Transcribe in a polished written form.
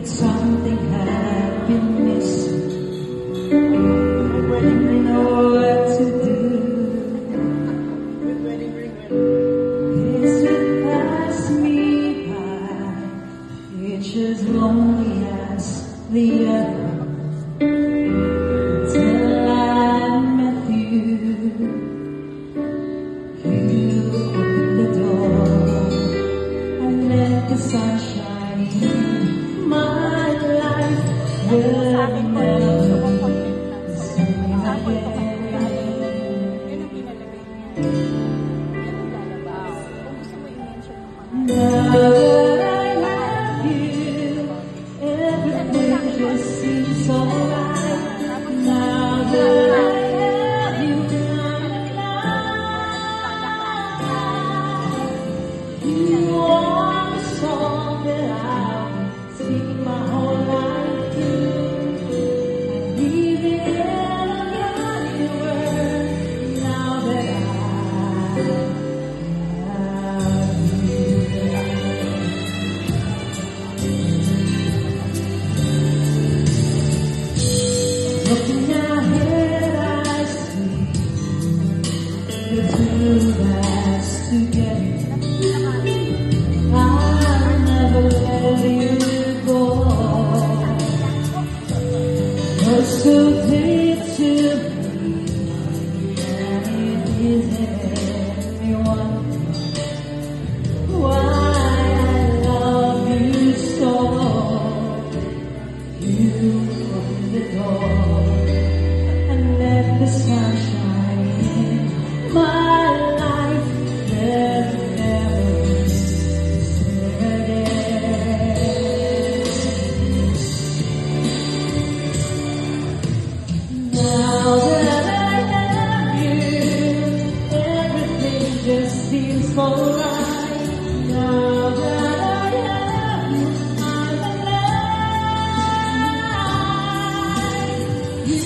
something had been missing. I didn't know what to do. This would pass me by, each as lonely as the other, till I met you. You opened the door and let the sun shine in my life. Will never be the same again. Now that I have you, everything just seems alright. Now that I have you in my life, you are the song that I've been singing my whole life through. I need the end of your word. Now that I have you. Looking ahead, I see the two of us together. I'll never let you go. You're so dear to me, and it isn't me wonder why I love you so. You open the door and let the sun shine in my life. There's never be the same again. Now that I have you, everything just seems alright. Now that I have you, I'm alive. You